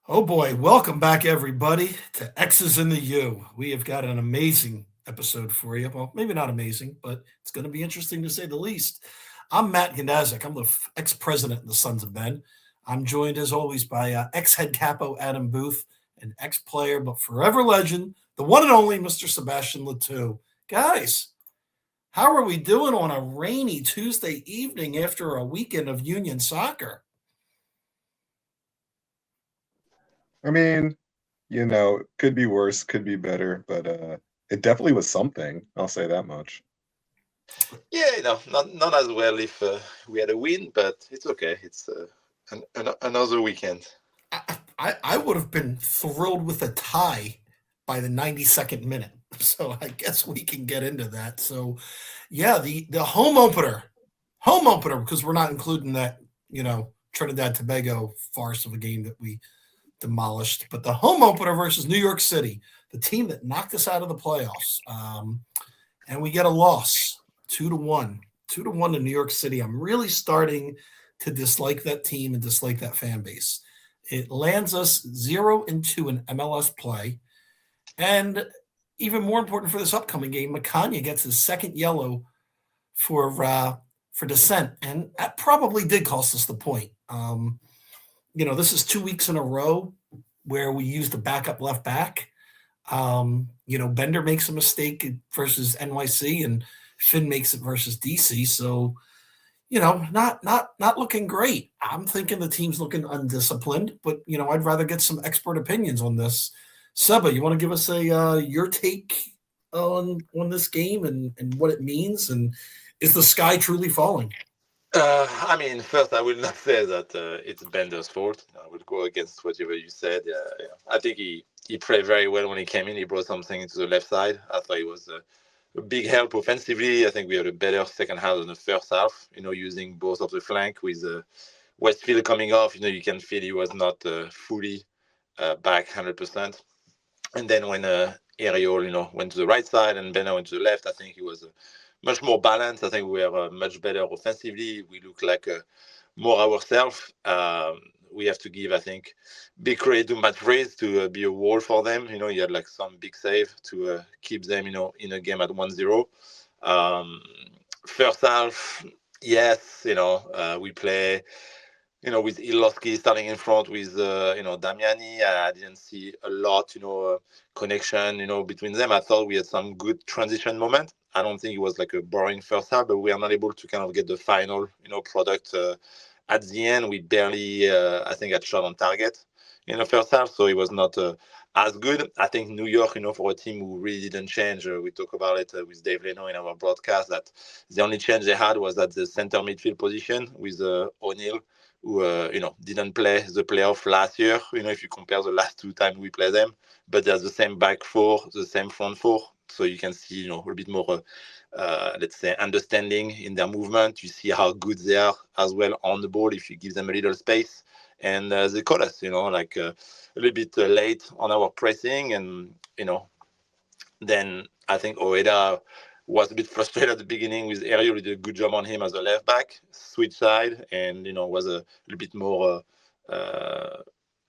Oh boy, welcome back everybody to X's in the U. We have got an amazing episode for you. Well, maybe not amazing, but it's going to be interesting to say the least. I'm Matt Gnazik. I'm the ex-president of the Sons of Ben. I'm joined as always by ex-head capo Adam Booth, an ex-player but forever legend, the one and only Mr. Sebastian Latou. Guys, how are we doing on a rainy Tuesday evening after a weekend of Union soccer? I mean, could be worse, could be better, but it definitely was something. I'll say that much. Yeah, not as well if we had a win, but it's okay. It's another weekend. I would have been thrilled with a tie by the 92nd minute. So I guess we can get into that. So yeah, the home opener, because we're not including that, Trinidad Tobago farce of a game that we demolished, but the home opener versus New York City, the team that knocked us out of the playoffs. And we get a loss 2-1, 2-1 to New York City. I'm really starting to dislike that team and dislike that fan base. It lands us 0-2 in MLS play. And even more important for this upcoming game, Macania gets his second yellow for dissent, and that probably did cost us the point. This is 2 weeks in a row where we used a backup left back. Bender makes a mistake versus NYC, and Finn makes it versus DC. So not looking great. I'm thinking the team's looking undisciplined, but I'd rather get some expert opinions on this. Seba, you want to give us a your take on this game and what it means, and is the sky truly falling? First, I will not say that it's Bender's fault. I will go against whatever you said. Yeah. I think he played very well when he came in. He brought something into the left side. I thought he was a big help offensively. I think we had a better second half than the first half. Using both of the flank with Westfield coming off. You can feel he was not fully back 100%. And then when Ariel, went to the right side and Bender went to the left, I think he was much more balanced. I think we are much better offensively. We look like more ourselves. We have to give, I think, big credit to Matt Freeze to be a wall for them. He had like some big save to keep them, in a game at 1-0. First half, yes, we play with Ilowski starting in front with, Damiani. I didn't see a lot, connection, between them. I thought we had some good transition moment. I don't think it was like a boring first half, but we are not able to kind of get the final, product at the end. We barely, I think, had shot on target in the first half, so it was not as good. I think New York, for a team who really didn't change, we talk about it with Dave Leno in our broadcast, that the only change they had was at the center midfield position with O'Neill, who didn't play the playoff last year. If you compare the last two times we play them, but there's the same back four, the same front four, so you can see a little bit more, let's say, understanding in their movement. You see how good they are as well on the ball if you give them a little space. And they caught us, like a little bit late on our pressing, and then I think Oeda was a bit frustrated at the beginning with Ariel. He did a good job on him as a left back, switch side, and was a little bit more,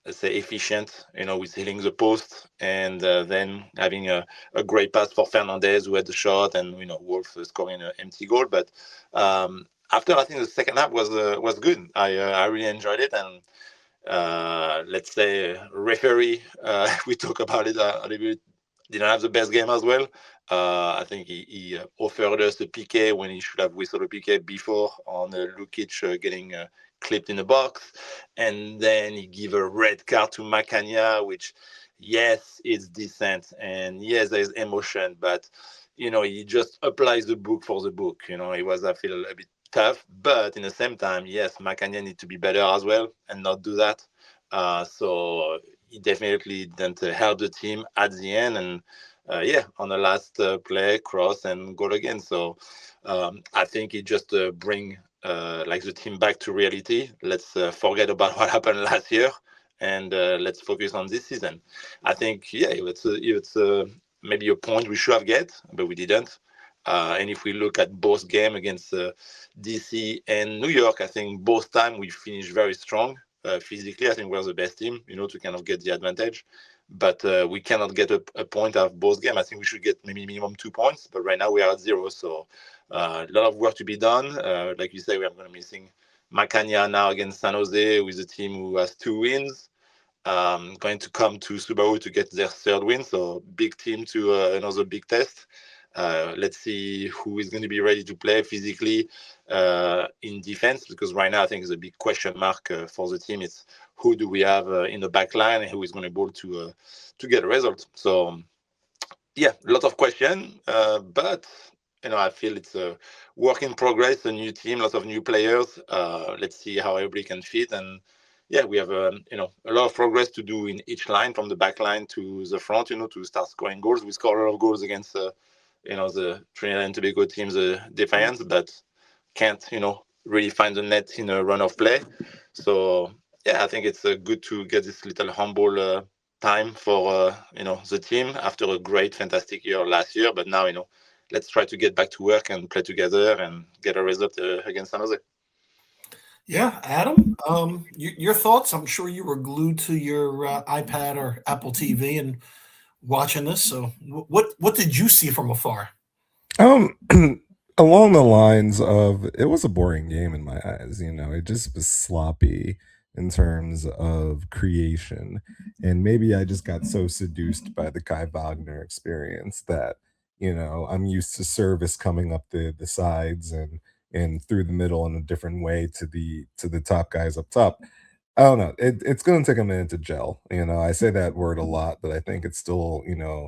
let's say, efficient, with hitting the post, and then having a great pass for Fernandez, who had the shot, and Wolf scoring an empty goal. But after, I think the second half was good. I really enjoyed it, and let's say referee, we talk about it a little bit, didn't have the best game as well. I think he offered us a PK when he should have whistled a PK before on Lukic getting clipped in the box. And then he gave a red card to Macania, which, yes, it's decent. And yes, there's emotion, but, he just applies the book for the book. It was, I feel, a bit tough. But in the same time, yes, Macania need to be better as well and not do that. So he definitely didn't help the team at the end, and on the last play, cross and goal again. So I think it just bring like the team back to reality. Let's forget about what happened last year, and let's focus on this season. I think it's maybe a point we should have get, but we didn't. And if we look at both games against DC and New York, I think both time we finished very strong. physically. I think we're the best team, to kind of get the advantage. But we cannot get a point out of both games. I think we should get maybe minimum 2 points. But right now we are at 0. So a lot of work to be done. Like you say, we are going to be missing Macania now against San Jose, with a team who has 2 wins. Going to come to Subaru to get their 3rd win. So big team to another big test. Let's see who is going to be ready to play physically in defense, because right now I think it's a big question mark for the team. It's who do we have in the back line and who is going to be able to get a result. So yeah, a lot of questions, but I feel it's a work in progress, a new team, lots of new players. Let's see how everybody can fit. And yeah, we have a lot of progress to do in each line, from the back line to the front, to start scoring goals. We score a lot of goals against the Trinidad and Tobago teams, the Defiance, but can't really find the net in a run of play. So yeah, I think it's good to get this little humble time for the team after a great, fantastic year last year. But now let's try to get back to work and play together and get a result against San Jose. Yeah, Adam, your thoughts? I'm sure you were glued to your iPad or Apple TV and watching this. So, what did you see from afar? Along the lines of, it was a boring game in my eyes. It just was sloppy in terms of creation, and maybe I just got so seduced by the Kai Wagner experience that I'm used to service coming up the sides and through the middle in a different way to the top guys up top. I don't know. It's going to take a minute to gel. I say that word a lot, but I think it's still,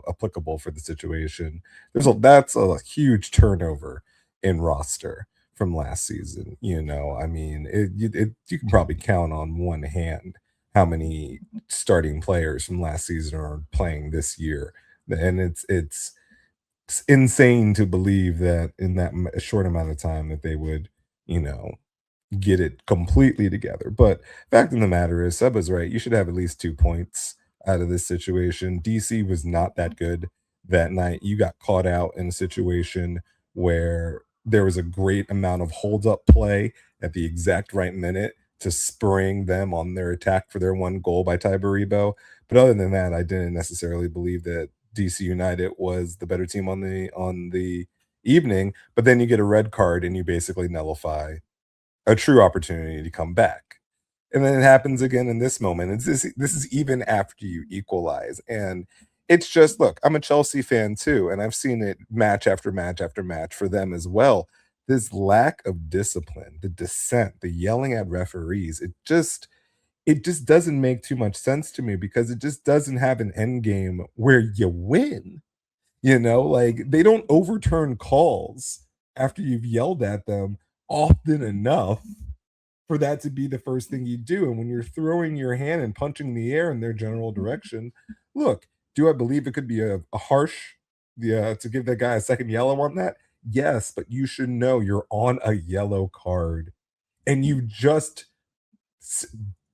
applicable for the situation. That's a huge turnover in roster from last season. I mean, you can probably count on one hand how many starting players from last season are playing this year, and it's insane to believe that in that short amount of time that they would, get it completely together. But fact of the matter is, Seb was right. You should have at least 2 points out of this situation. DC was not that good that night. You got caught out in a situation where there was a great amount of hold-up play at the exact right minute to spring them on their attack for their 1 goal by Ty Baribo. But other than that, I didn't necessarily believe that DC United was the better team on the evening. But then you get a red card and you basically nullify a true opportunity to come back. And then it happens again in this moment. This is even after you equalize. And it's just, look, I'm a Chelsea fan too, and I've seen it match after match after match for them as well. This lack of discipline, the dissent, the yelling at referees, it just doesn't make too much sense to me, because it just doesn't have an end game where you win. Like, they don't overturn calls after you've yelled at them often enough for that to be the first thing you do. And when you're throwing your hand and punching the air in their general direction, look, do I believe it could be a harsh to give that guy a second yellow on that? Yes, but you should know you're on a yellow card and you just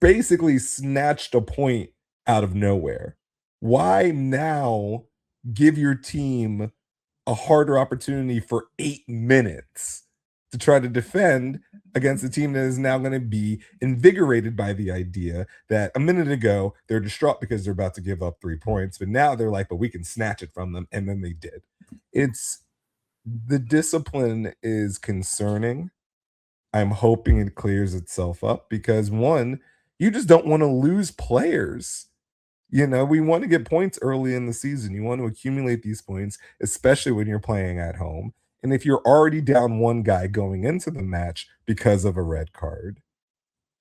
basically snatched a point out of nowhere. Why now give your team a harder opportunity for 8 minutes to try to defend against a team that is now going to be invigorated by the idea that a minute ago they're distraught because they're about to give up 3 points, but now they're like, but we can snatch it from them, and then they did. The discipline is concerning. I'm hoping it clears itself up, because one, you just don't want to lose players. We want to get points early in the season. You want to accumulate these points, especially when you're playing at home. And if you're already down 1 guy going into the match because of a red card,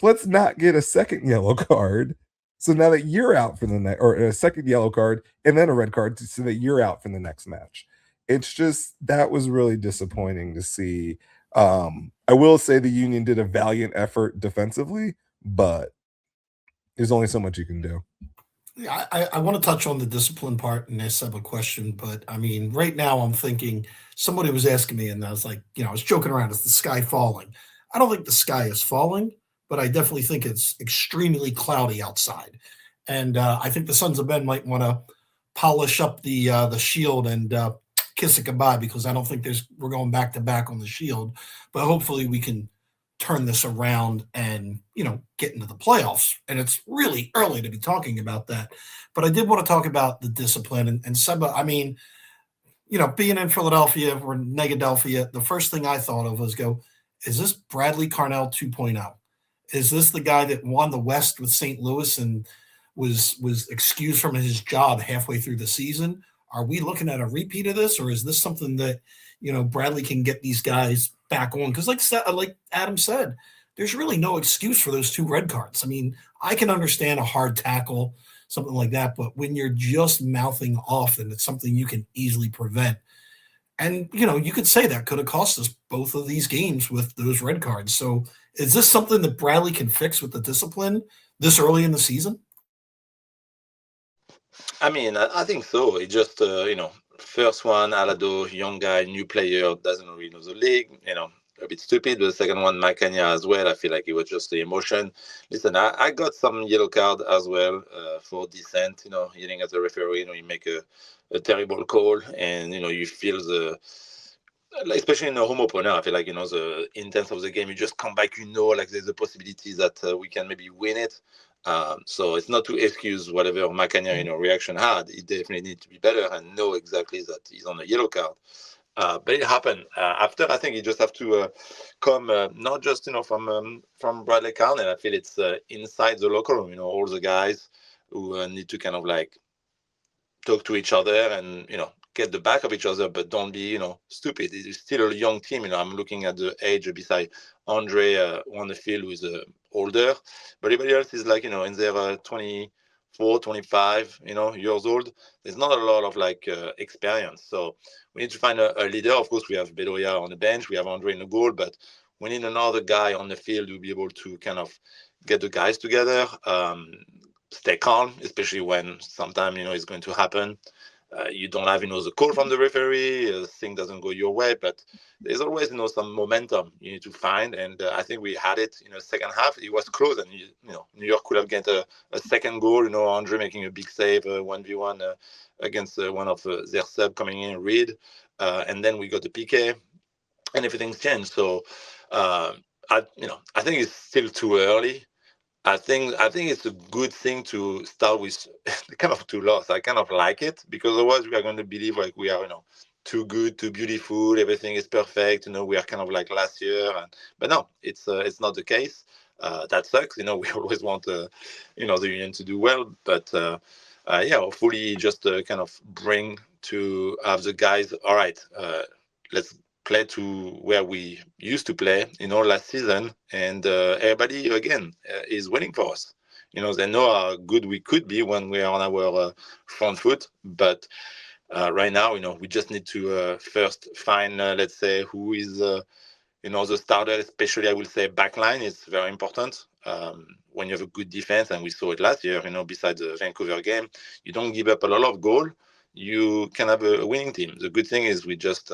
let's not get a second yellow card. So now that you're out for the next, or a second yellow card and then a red card, so that you're out for the next match. It's just, that was really disappointing to see. I will say the Union did a valiant effort defensively, but there's only so much you can do. Yeah, I want to touch on the discipline part and ask Seb a question, but I mean, right now I'm thinking, somebody was asking me, and I was like, I was joking around, is the sky falling? I don't think the sky is falling, but I definitely think it's extremely cloudy outside. And I think the Sons of Ben might want to polish up the shield and kiss it goodbye, because I don't think we're going back to back on the shield, but hopefully we can turn this around and, get into the playoffs. And it's really early to be talking about that. But I did want to talk about the discipline. And Seba, I mean, being in Philadelphia or Negadelphia, the first thing I thought of was is this Bradley Carnell 2.0? Is this the guy that won the West with St. Louis and was excused from his job halfway through the season? Are we looking at a repeat of this, or is this something that Bradley can get these guys back on? Because like Adam said, there's really no excuse for those 2 red cards. I mean, I can understand a hard tackle, something like that, but when you're just mouthing off, and it's something you can easily prevent. And you could say that could have cost us both of these games with those red cards. So is this something that Bradley can fix with the discipline this early in the season? I mean, I think so. It just, first one, Alado, young guy, new player, doesn't really know the league, a bit stupid. The second one, Macania as well. I feel like it was just the emotion. Listen, I got some yellow card as well for dissent, yelling at the referee, you make a terrible call and, you feel especially in a home opener, I feel like, the intense of the game, you just come back, like there's a possibility that we can maybe win it. So it's not to excuse whatever Macania, reaction had. He definitely needs to be better and know exactly that he's on a yellow card. But it happened after. I think you just have to come not just from Bradley Carnell. I feel it's inside the locker room. All the guys who need to kind of like talk to each other and get the back of each other, but don't be stupid. It's still a young team. I'm looking at the age beside Andre on the field, who is older, but everybody else is like in their 24, 25 years old. There's not a lot of experience, so we need to find a leader. Of course, we have Bedoya on the bench, we have Andre in the goal, but we need another guy on the field to be able to kind of get the guys together, stay calm, especially when sometime it's going to happen. You don't have the call from the referee, thing doesn't go your way, but there's always some momentum you need to find, and I think we had it in the second half. It was close, and New York could have get a second goal. Andre making a big save 1v1 against one of their sub coming in, Reed, and then we got the PK, and everything's changed. So I think it's still too early. I think it's a good thing to start with kind of 2 loss. I kind of like it, because otherwise we are going to believe like we are, too good, too beautiful, everything is perfect. We are kind of like last year, but no, it's not the case. That sucks. We always want the Union to do well, but hopefully just kind of bring to have the guys. All right, let's play to where we used to play, last season, and everybody again is waiting for us. They know how good we could be when we are on our front foot, but right now, we just need to first find, let's say, who is, the starter, especially I will say backline is very important. When you have a good defense, and we saw it last year, besides the Vancouver game, you don't give up a lot of goal, you can have a winning team. The good thing is we just,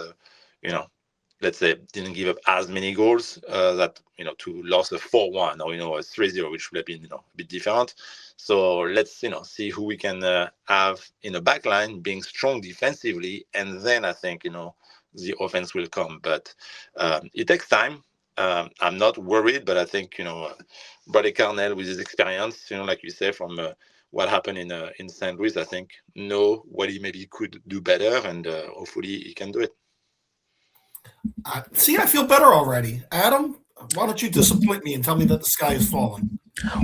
let's say, didn't give up as many goals that, to lose a 4-1 or, a 3-0, which would have been, a bit different. So let's, see who we can have in the back line, being strong defensively. And then I think, the offense will come. But it takes time. I'm not worried, but I think, Bradley Carnell, with his experience, like you say, from what happened in St. Louis, I think, know what he maybe could do better, and hopefully he can do it. See, I feel better already. Adam, why don't you disappoint me and tell me that the sky is falling?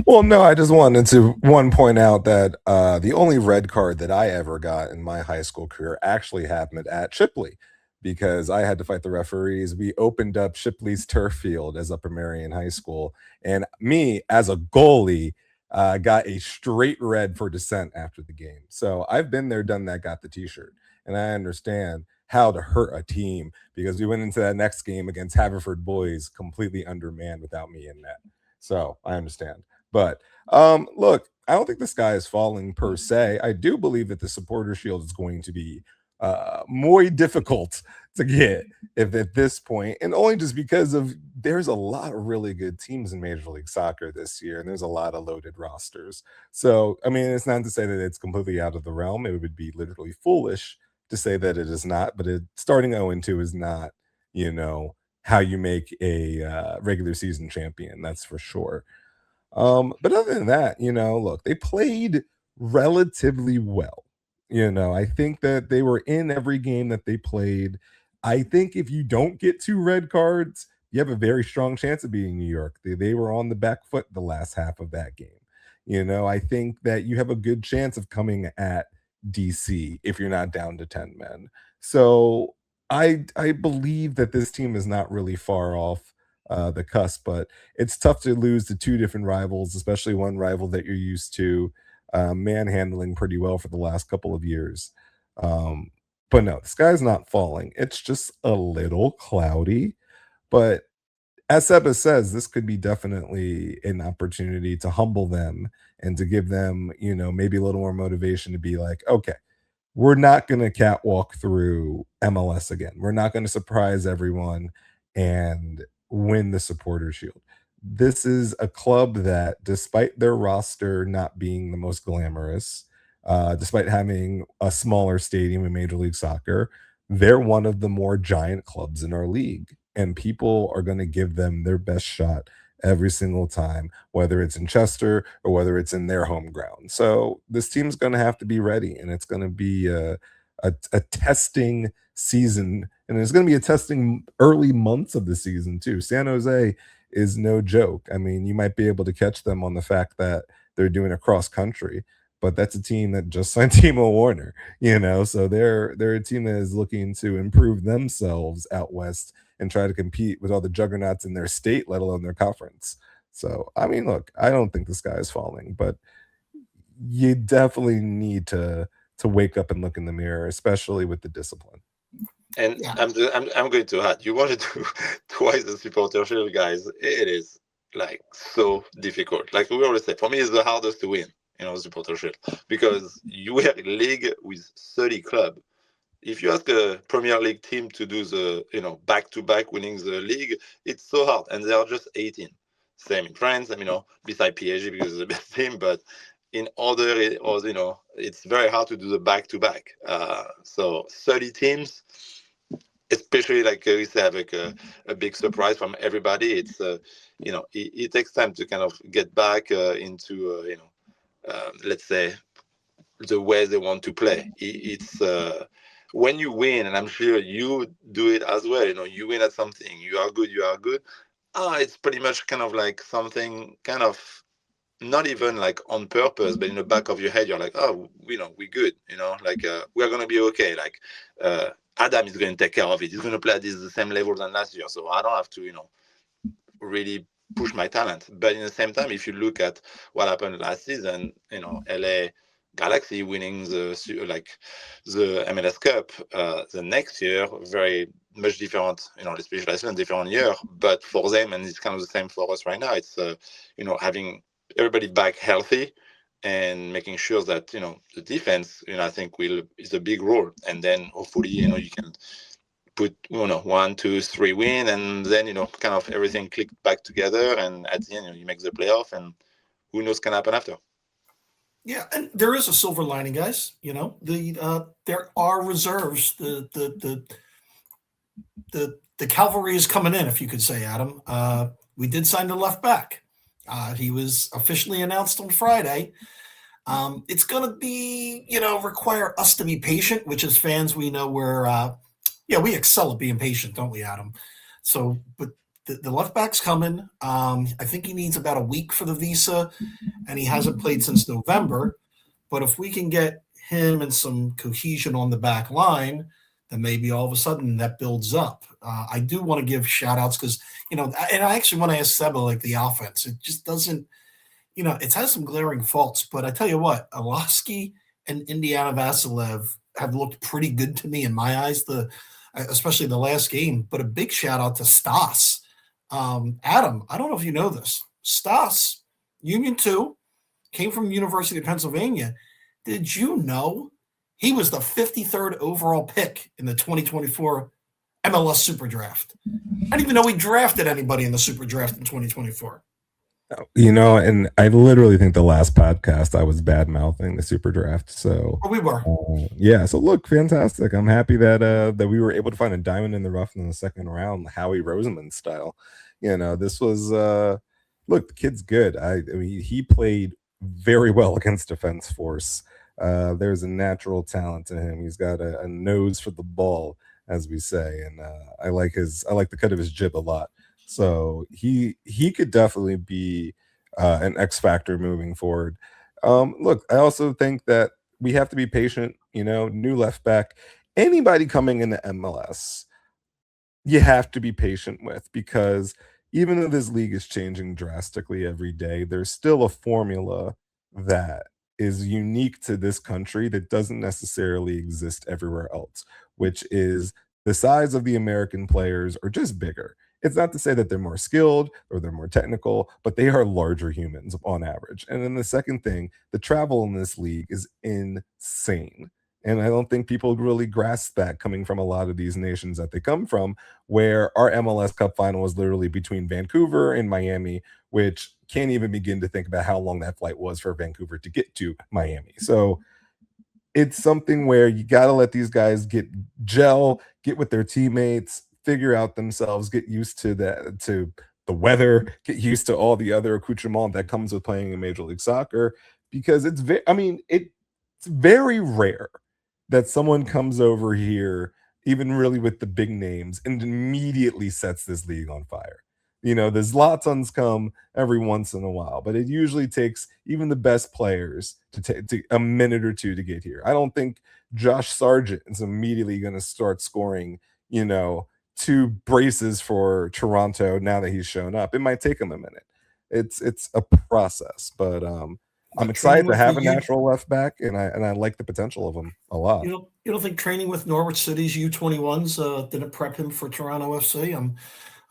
Well, no, I just wanted to point out that the only red card that I ever got in my high school career actually happened at Shipley, because I had to fight the referees. We opened up Shipley's turf field as Upper Marion High School, and me as a goalie got a straight red for dissent after the game. So I've been there, done that, got the t-shirt, and I understand how to hurt a team, because we went into that next game against Haverford Boys completely undermanned without me in net. So I understand. But look, I don't think the sky is falling per se. I do believe that the supporter shield is going to be more difficult to get at this point, and only just because of there's a lot of really good teams in Major League Soccer this year, and there's a lot of loaded rosters. So I mean, it's not to say that it's completely out of the realm. It would be literally foolish to say that it is not, but starting 0-2 is not, how you make a regular season champion. That's for sure. But other than that, look, they played relatively well. I think that they were in every game that they played. I think if you don't get 2 red cards, you have a very strong chance of beating New York. They were on the back foot the last half of that game. I think that you have a good chance of coming at DC if you're not down to 10 men. So I believe that this team is not really far off the cusp, but it's tough to lose to 2 different rivals, especially one rival that you're used to manhandling pretty well for the last couple of years. But no, the sky's not falling. It's just a little cloudy. But as Seba says, this could be definitely an opportunity to humble them and to give them, maybe a little more motivation to be like, okay, we're not going to catwalk through MLS again. We're not going to surprise everyone and win the supporter shield. This is a club that, despite their roster not being the most glamorous, despite having a smaller stadium in Major League Soccer, they're one of the more giant clubs in our league. And people are going to give them their best shot every single time, whether it's in Chester or whether it's in their home ground. So this team's going to have to be ready, and it's going to be a testing season, and it's going to be a testing early months of the season too. San Jose is no joke. I mean, you might be able to catch them on the fact that they're doing a cross country, but that's a team that just signed Timo Werner, so they're a team that is looking to improve themselves out west and try to compete with all the juggernauts in their state, let alone their conference. So, I mean, look, I don't think the sky is falling, but you definitely need to wake up and look in the mirror, especially with the discipline. And Yeah. I'm going to add, you wanted to twice the supporter shield, guys. It is like so difficult. Like we always say, for me, it's the hardest to win, the supporter shield, because you are in a league with 30 clubs. If you ask a Premier League team to do the, back-to-back winning the league, it's so hard, and they are just 18. Same in France, beside PSG because it's the best team, but in other, it's very hard to do the back-to-back. So 30 teams, especially like we said, like a big surprise from everybody. It's it takes time to kind of get back into let's say the way they want to play. It's when you win, and I'm sure you do it as well. You win at something, you are good. It's pretty much kind of like something kind of not even like on purpose, but in the back of your head, you're like, oh, we're good. We're gonna be okay. Like Adam is going to take care of it. He's going to play at the same level than last year, so I don't have to, really push my talent. But in the same time, if you look at what happened last season, LA Galaxy winning the MLS Cup, the next year, very much different, especially a different year. But for them, and it's kind of the same for us right now, it's having everybody back healthy and making sure that the defense, I think is a big role. And then hopefully, you can put 1, 2, 3 win, and then kind of everything click back together, and at the end, you make the playoff, and who knows can happen after. Yeah, and there is a silver lining, guys. There are reserves. The cavalry is coming in, if you could say, Adam. We did sign the left back. He was officially announced on Friday. It's going to be, require us to be patient, which as fans, we know we excel at being patient, don't we, Adam? So, but the left back's coming. I think he needs about a week for the visa, and he hasn't played since November. But if we can get him and some cohesion on the back line, then maybe all of a sudden that builds up. I do want to give shout outs because, and I actually want to ask Seba, like the offense, it just doesn't, it has some glaring faults, but I tell you what, Alofsky and Indiana Vasilev have looked pretty good to me in my eyes, especially the last game, but a big shout out to Stas. Adam, I don't know if you know this. Stas, Union 2, came from University of Pennsylvania. Did you know he was the 53rd overall pick in the 2024 MLS Super Draft? I didn't even know he drafted anybody in the Super Draft in 2024. And I literally think the last podcast I was bad mouthing the super draft. So Oh, we were. yeah. So look, fantastic. I'm happy that we were able to find a diamond in the rough in the second round, Howie Roseman style. This was look, the kid's good. I mean, he played very well against Defense Force. There's a natural talent to him. He's got a nose for the ball, as we say, and I like the cut of his jib a lot. So he could definitely be an X factor moving forward. Look, I also think that we have to be patient. New left back, anybody coming into MLS, you have to be patient with, because even though this league is changing drastically every day, there's still a formula that is unique to this country that doesn't necessarily exist everywhere else, which is the size of the American players are just bigger. It's not to say that they're more skilled or they're more technical, but they are larger humans on average. And then the second thing, the travel in this league is insane. And I don't think people really grasp that coming from a lot of these nations that they come from, where our MLS Cup final was literally between Vancouver and Miami, which can't even begin to think about how long that flight was for Vancouver to get to Miami. So it's something where you got to let these guys get with their teammates, figure out themselves, get used to the weather, get used to all the other accoutrement that comes with playing in Major League Soccer, because it's very rare that someone comes over here, even really with the big names, and immediately sets this league on fire. The Zlatans come every once in a while, but it usually takes even the best players to take a minute or two to get here. I don't think Josh Sargent is immediately going to start scoring, 2 braces for Toronto now that he's shown up. It might take him a minute. It's a process, but I'm excited to have a natural left back, and I like the potential of him a lot. You don't think training with Norwich City's U21s didn't prep him for Toronto FC?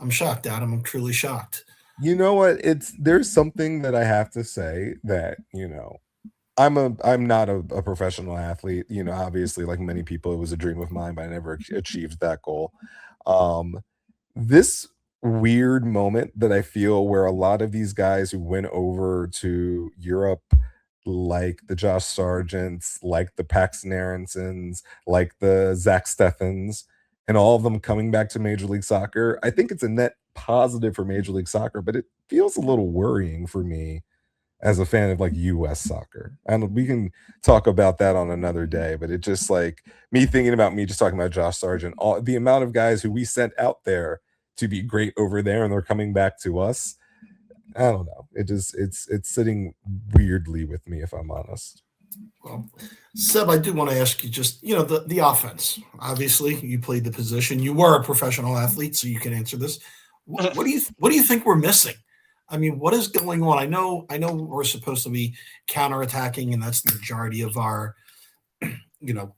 I'm shocked, Adam. I'm truly shocked. You know what? There's something that I have to say that, I'm not a professional athlete. Obviously, like many people, it was a dream of mine, but I never achieved that goal. This weird moment that I feel where a lot of these guys who went over to Europe, like the Josh Sargents, like the Paxton Aronsons, like the Zach Steffens, and all of them coming back to Major League Soccer, I think it's a net positive for Major League Soccer, but it feels a little worrying for me as a fan of like US soccer. And we can talk about that on another day, but it just like me thinking about me just talking about Josh Sargent, all the amount of guys who we sent out there to be great over there and they're coming back to us. I don't know. It's sitting weirdly with me, if I'm honest. Well, Seb, I do want to ask you just, the offense. Obviously, you played the position. You were a professional athlete, so you can answer this. What do you think we're missing? I mean, what is going on? I know we're supposed to be counterattacking, and that's the majority of our,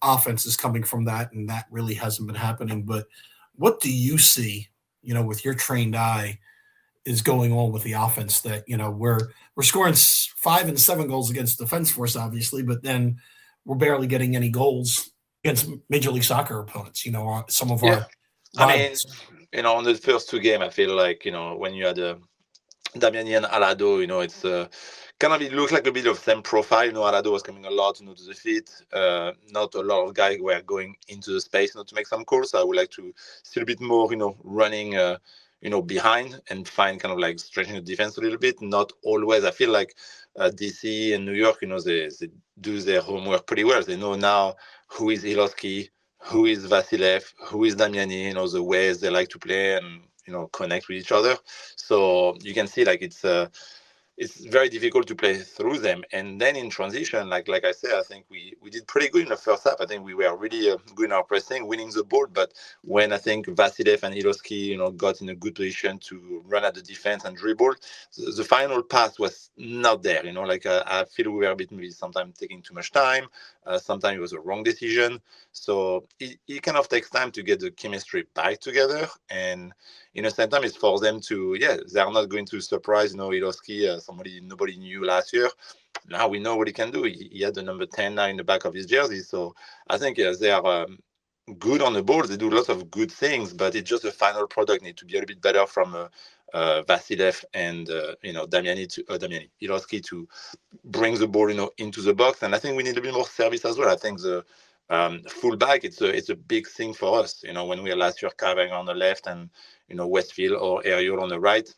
offense is coming from that, and that really hasn't been happening. But what do you see, with your trained eye, is going on with the offense that, we're scoring 5 and 7 goals against Defense Force, obviously, but then we're barely getting any goals against Major League Soccer opponents, some of our rivals. On the first 2 games, I feel like, when you had Damiani and Alado, it's it looks like a bit of same profile. Alado was coming a lot, to the feet. Not a lot of guys were going into the space, to make some calls. So I would like to see a bit more, running, behind and find kind of like stretching the defense a little bit. Not always. I feel like DC and New York, they do their homework pretty well. They know now who is Iloski, who is Vasilev, who is Damiani, the ways they like to play and, connect with each other. So you can see like it's very difficult to play through them. And then in transition, like I said, I think we did pretty good in the first half. I think we were really good in our pressing, winning the ball. But when I think Vasilev and Iloski, got in a good position to run at the defense and dribble, the final pass was not there. I feel we were a bit maybe sometimes taking too much time. Sometimes it was a wrong decision. So it kind of takes time to get the chemistry back together. And in the same time, it's for them to, they're not going to surprise, Iloski, somebody nobody knew last year. Now we know what he can do. He had the number 10 now in the back of his jersey. So I think they are good on the ball. They do lots of good things, but it's just the final product need to be a little bit better from Vasilev and Ilowski to bring the ball into the box. And I think we need a bit more service as well. I think the fullback, it's a big thing for us. When we were last year carving on the left and Westfield or Ariel on the right.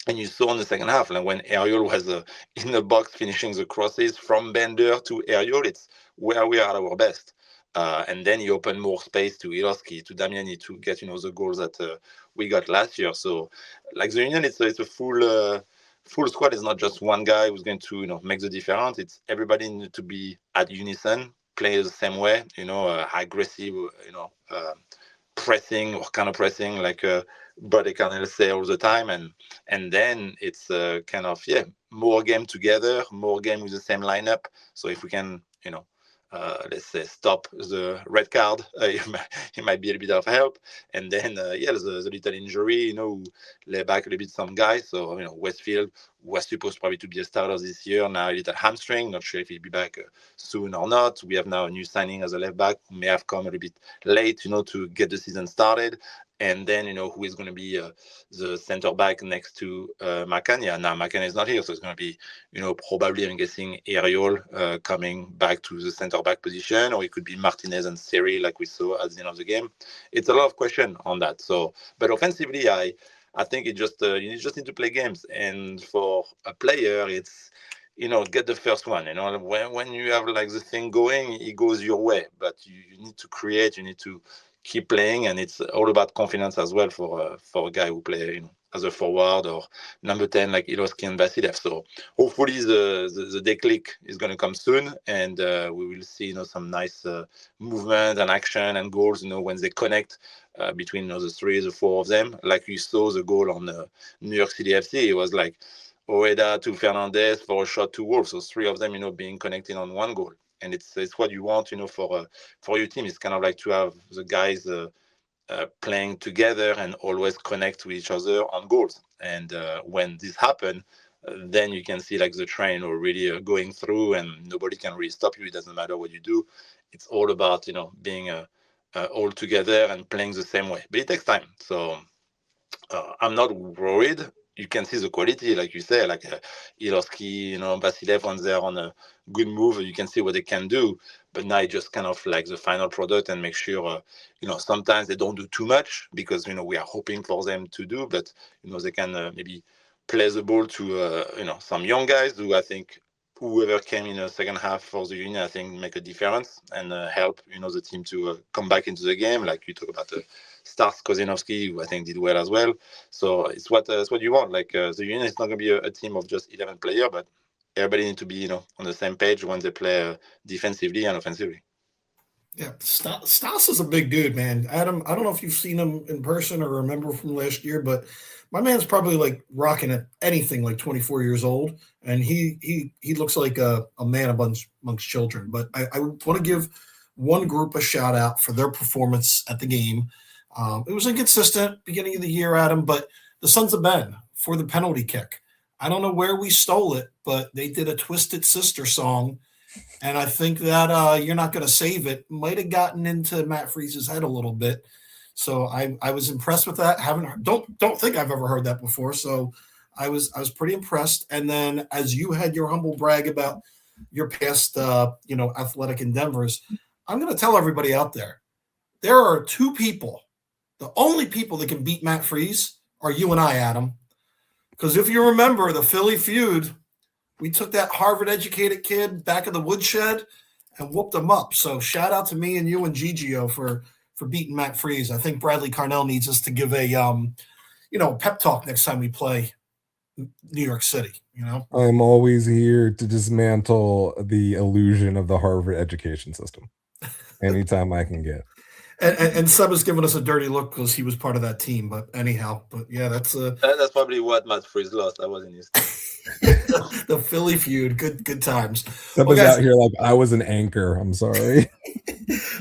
And you saw in the second half, like when Ariel was in the box finishing the crosses from Bender to Ariel, it's where we are at our best. And then he opened more space to Ilowski, to Damiani to get the goals that we got last year. So, like the Union, it's a full squad. It's not just one guy who's going to make the difference. It's everybody needs to be at unison, play the same way. Aggressive. Pressing or kind of pressing, like Buddy Carnell say all the time, and then it's kind of more game together, more game with the same lineup. So if we can, let's say stop the red card, it might be a bit of help. And then there's a little injury, lay back a little bit some guys. So Westfield was supposed probably to be a starter this year, now a little hamstring, not sure if he'll be back soon or not. We have now a new signing as a left back who may have come a little bit late, to get the season started. And then, who is going to be the center back next to Macania. Now, Macania is not here, so it's going to be, probably, I'm guessing, Ariel coming back to the center back position, or it could be Martinez and Seri, like we saw at the end of the game. It's a lot of question on that. So, but offensively, I think it just you just need to play games. And for a player, it's, get the first one. When you have like the thing going, it goes your way. But you need to create, you need to keep playing, and it's all about confidence as well for a guy who play as a forward or number 10 like Ilowski and Vasilev. So hopefully the declick is going to come soon, and we will see some nice movement and action and goals when they connect between the 4 of them. Like you saw the goal on New York City FC, it was like Oeda to Fernandez for a shot to Wolves. So 3 of them being connected on one goal. And it's what you want, for your team. It's kind of like to have the guys playing together and always connect with each other on goals. And when this happens, then you can see like the train really going through, and nobody can really stop you. It doesn't matter what you do. It's all about being all together and playing the same way. But it takes time. So I'm not worried. You can see the quality, like you say, like Ilowski, Vasilev, when they're on a good move, you can see what they can do. But now it's just kind of like the final product, and make sure, sometimes they don't do too much because, we are hoping for them to do, but, they can maybe play the ball to, some young guys who I think whoever came in the second half for the Union, I think make a difference and help, the team to come back into the game. Like you talk about Stars Kozinovski, who I think did well as well. So it's what you want. Like the Union is not going to be a team of just 11 players, but everybody needs to be, on the same page when they play defensively and offensively. Yeah, Stas is a big dude, man. Adam, I don't know if you've seen him in person or remember from last year, but my man's probably like rocking at anything like 24 years old, and he looks like a man amongst children. But I want to give one group a shout out for their performance at the game. It was inconsistent beginning of the year, Adam, but the Sons of Ben for the penalty kick. I don't know where we stole it, but they did a Twisted Sister song. And I think that You're Not Going to Save It might have gotten into Matt Freese's head a little bit. So I was impressed with that. Don't think I've ever heard that before. So I was pretty impressed. And then as you had your humble brag about your past athletic endeavors, I'm going to tell everybody out there are 2 people. The only people that can beat Matt Freese are you and I, Adam. Because if you remember the Philly feud, we took that Harvard-educated kid back in the woodshed and whooped him up. So shout out to me and you and Gigio for beating Matt Freese. I think Bradley Carnell needs us to give a pep talk next time we play New York City. I'm always here to dismantle the illusion of the Harvard education system anytime I can get. And Seb has given us a dirty look because he was part of that team. But anyhow, yeah, that's probably what Matt Freese lost. I was in his team. The Philly feud. Good times. Somebody's out here like I was an anchor. I'm sorry.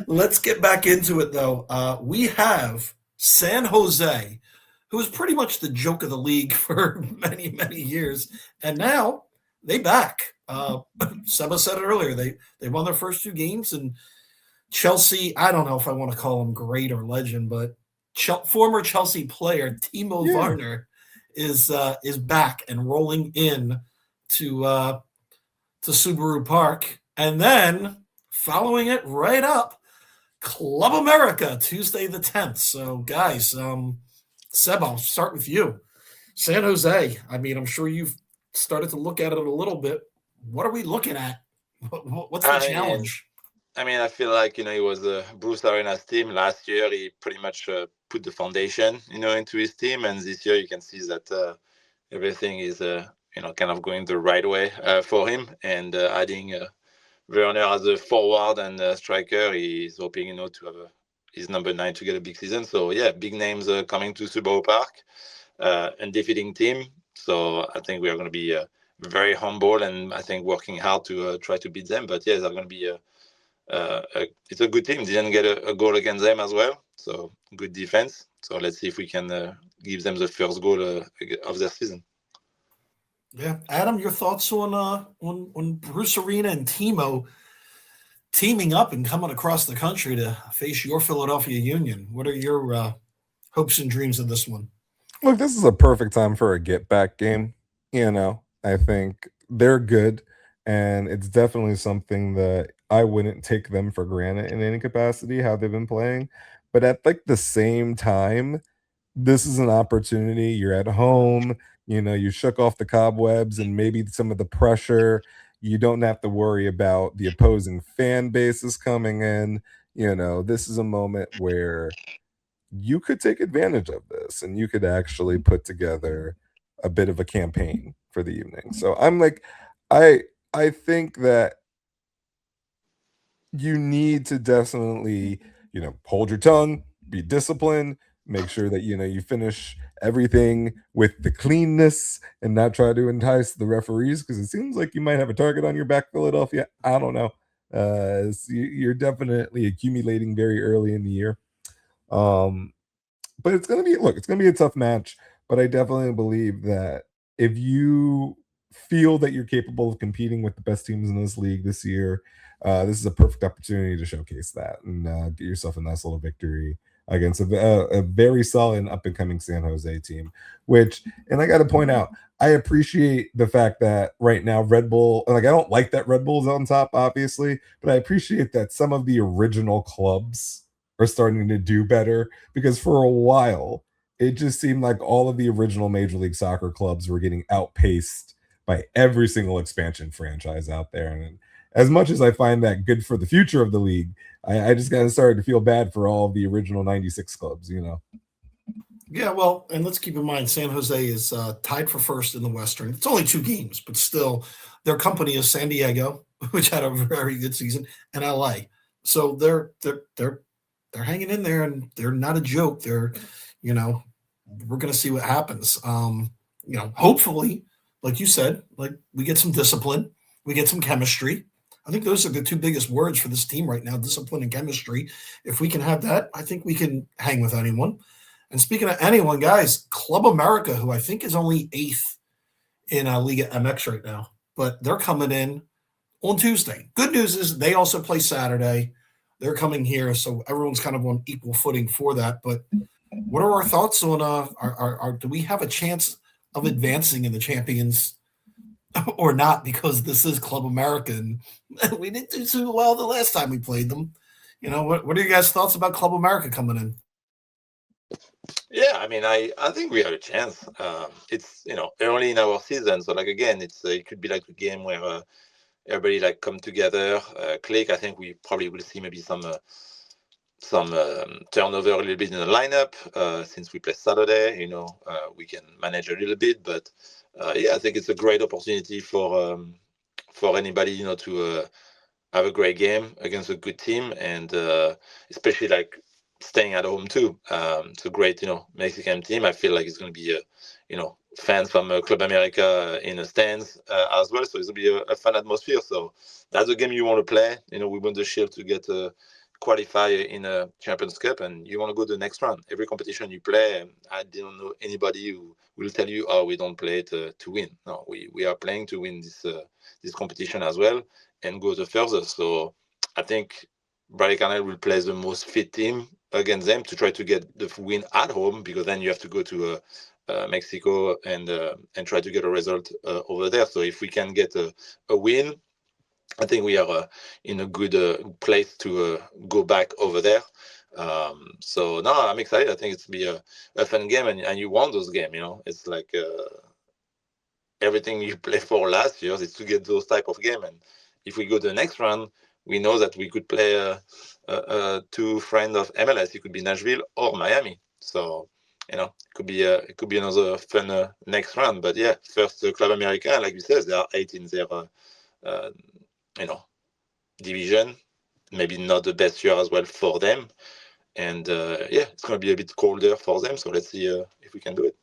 Let's get back into it, though. We have San Jose, who was pretty much the joke of the league for many, many years. And now they back. Seba said it earlier. They won their first 2 games, and Chelsea, I don't know if I want to call him great or legend, but former Chelsea player Timo Werner is back and rolling in to Subaru Park, and then following it right up, Club America, Tuesday the 10th. So, guys, Seb, I'll start with you. San Jose. I mean, I'm sure you've started to look at it a little bit. What are we looking at? What's the challenge? I feel like, it was Bruce Arena's team. Last year, he pretty much put the foundation, into his team. And this year, you can see that everything is, kind of going the right way for him. And adding Werner as a forward and a striker, he's hoping, to have his number 9 to get a big season. So, yeah, big names coming to Subaru Park, undefeating team. So I think we are going to be very humble and I think working hard to try to beat them. But, yeah, they're going to be it's a good team. Didn't get a goal against them as well. So, good defense. So, let's see if we can give them the first goal of their season. Yeah, Adam, your thoughts on Bruce Arena and Timo teaming up and coming across the country to face your Philadelphia Union? What are your hopes and dreams of this one? Look, this is a perfect time for a get back game. I think they're good, and it's definitely something that I wouldn't take them for granted in any capacity how they've been playing. But at the same time, this is an opportunity. You're at home. You shook off the cobwebs and maybe some of the pressure. You don't have to worry about the opposing fan bases coming in. This is a moment where you could take advantage of this and you could actually put together a bit of a campaign for the evening. So I'm like, I think that you need to definitely, hold your tongue, be disciplined, make sure that you finish everything with the cleanness and not try to entice the referees, because it seems like you might have a target on your back, Philadelphia. I don't know. You're definitely accumulating very early in the year. But it's gonna be a tough match. But I definitely believe that if you feel that you're capable of competing with the best teams in this league this year, this is a perfect opportunity to showcase that and get yourself a nice little victory against a very solid and up and coming San Jose team. And I got to point out, I appreciate the fact that right now Red Bull, I don't like that Red Bull's on top, obviously, but I appreciate that some of the original clubs are starting to do better, because for a while it just seemed like all of the original Major League Soccer clubs were getting outpaced by every single expansion franchise out there. And as much as I find that good for the future of the league, I just kind of started to feel bad for all of the original 96 clubs, Yeah, well, and let's keep in mind, San Jose is tied for first in the Western. It's only 2 games, but still, their company is San Diego, which had a very good season, and LA. So they're hanging in there, and they're not a joke. They're, we're going to see what happens. Hopefully, like you said, we get some discipline, we get some chemistry. I think those are the 2 biggest words for this team right now: discipline and chemistry. If we can have that, I think we can hang with anyone. And speaking of anyone, guys, Club America, who I think is only 8th in Liga MX right now, but they're coming in on Tuesday. Good news is they also play Saturday. They're coming here, so everyone's kind of on equal footing for that. But what are our thoughts on do we have a chance of advancing in the Champions or not? Because this is Club America, and we didn't do too well the last time we played them. What are your guys' thoughts about Club America coming in? Yeah, I think we have a chance. It's early in our season, so again, it could be like a game where everybody come together, click. I think we probably will see maybe some turnover a little bit in the lineup since we play Saturday. We can manage a little bit, but I think it's a great opportunity for anybody to have a great game against a good team, and especially staying at home too. It's a great Mexican team. I feel like it's going to be fans from Club America in the stands as well, so it's going to be a fun atmosphere. So that's a game you want to play. We want the Shield to get qualify in a Champions Cup, and you want to go to the next round. Every competition you play, I don't know anybody who will tell you, oh, we don't play to win. No, we are playing to win this competition as well and go the further. So I think Bradley Carnell will play the most fit team against them to try to get the win at home, because then you have to go to Mexico and try to get a result over there. So if we can get a win, I think we are in a good place to go back over there. So no, I'm excited. I think it's be a fun game, and you want those games. It's like everything you play for last year is to get those type of game. And if we go to the next round, we know that we could play two friends of MLS. It could be Nashville or Miami. So it could be another fun next round. But yeah, first Club America, like you said, they are 8 in their division. Maybe not the best year as well for them. And it's going to be a bit colder for them. So let's see if we can do it.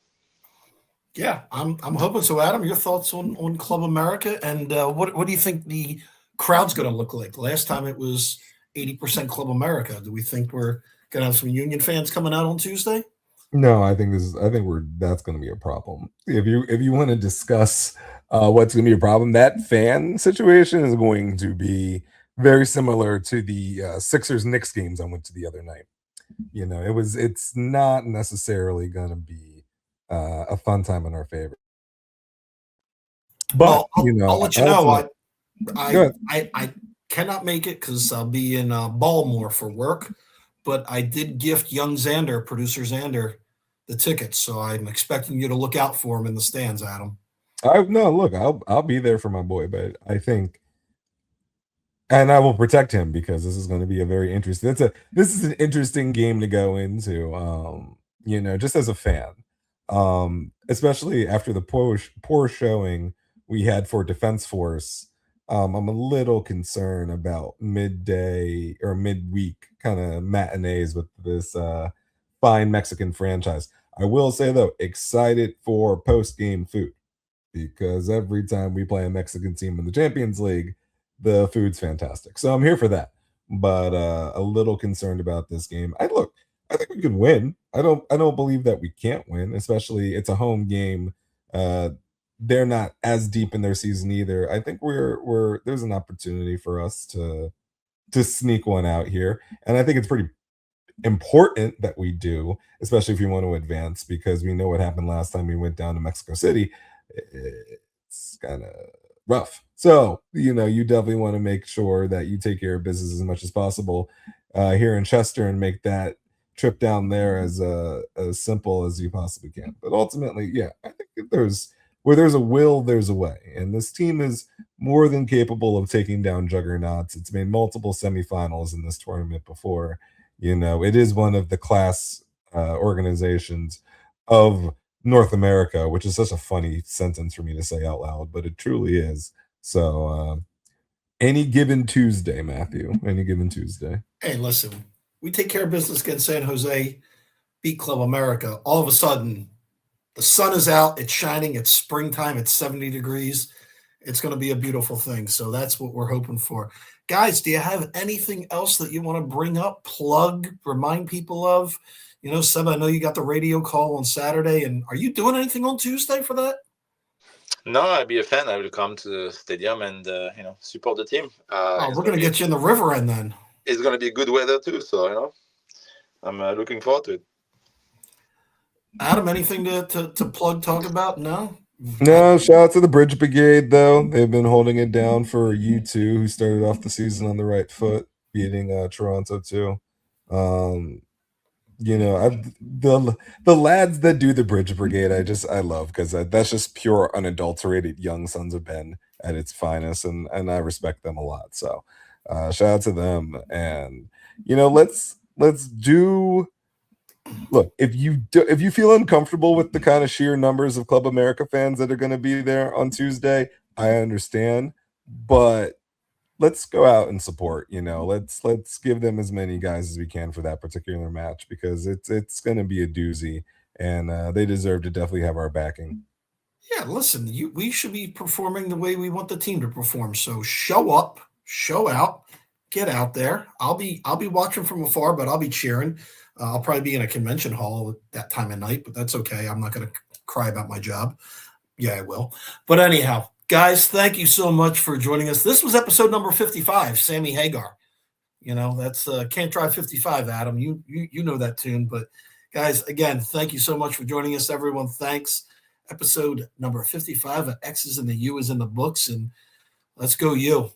Yeah, I'm hoping so. Adam, your thoughts on Club America, and what do you think the crowd's going to look like? Last time it was 80% Club America. Do we think we're going to have some Union fans coming out on Tuesday? No, I think that's going to be a problem. If you want to discuss what's going to be a problem, that fan situation is going to be very similar to the Sixers Knicks games I went to the other night. It's not necessarily going to be a fun time in our favor. But I'll let you know. I cannot make it because I'll be in Baltimore for work. But I did gift young Xander, producer Xander, the tickets. So I'm expecting you to look out for him in the stands, Adam. I'll be there for my boy, but I think, and I will protect him because this is going to be a very interesting. This is an interesting game to go into. Just as a fan, especially after the poor showing we had for Defense Force. I'm a little concerned about midday or midweek kind of matinees with this fine Mexican franchise. I will say though, excited for post-game food because every time we play a Mexican team in the Champions League, the food's fantastic. So I'm here for that, but a little concerned about this game. I think we can win. I don't believe that we can't win, especially it's a home game. They're not as deep in their season either. I think there's an opportunity for us to sneak one out here, and I think it's pretty important that we do, especially if you want to advance, because we know what happened last time we went down to Mexico City. It's kind of rough. So you definitely want to make sure that you take care of business as much as possible here in Chester and make that trip down there as simple as you possibly can. But ultimately, yeah, I think where there's a will, there's a way. And this team is more than capable of taking down juggernauts. It's made multiple semifinals in this tournament before. It is one of the class organizations of North America, which is such a funny sentence for me to say out loud, but it truly is. So any given Tuesday, Matthew, any given Tuesday. Hey, listen, we take care of business against San Jose, beat Club America. All of a sudden, the sun is out, it's shining, it's springtime, it's 70 degrees. It's going to be a beautiful thing. So that's what we're hoping for. Guys, do you have anything else that you want to bring up, plug, remind people of? Seb, I know you got the radio call on Saturday, and are you doing anything on Tuesday for that? No, I'd be a fan. I will come to the stadium and support the team. We're going to get you in the river end then. It's going to be good weather too, so I'm looking forward to it. Adam, anything to plug, talk about? No, shout out to the Bridge Brigade though. They've been holding it down for U2, who started off the season on the right foot, beating Toronto too. The lads that do the Bridge Brigade, I love, because that's just pure unadulterated young sons of Ben at its finest, and I respect them a lot. So shout out to them, and let's do. Look, if you feel uncomfortable with the kind of sheer numbers of Club America fans that are going to be there on Tuesday, I understand, but let's go out and support. Let's give them as many guys as we can for that particular match, because it's going to be a doozy, and they deserve to definitely have our backing. Yeah, listen, we should be performing the way we want the team to perform. So show up, show out, get out there. I'll be watching from afar, but I'll be cheering. I'll probably be in a convention hall at that time of night, but that's okay. I'm not going to cry about my job. Yeah, I will. But anyhow, guys, thank you so much for joining us. This was episode number 55, Sammy Hagar. That's Can't Drive 55, Adam. You know that tune. But Guys, again, thank you so much for joining us, everyone. Thanks. Episode number 55 of X's in the U is in the books, and let's go you.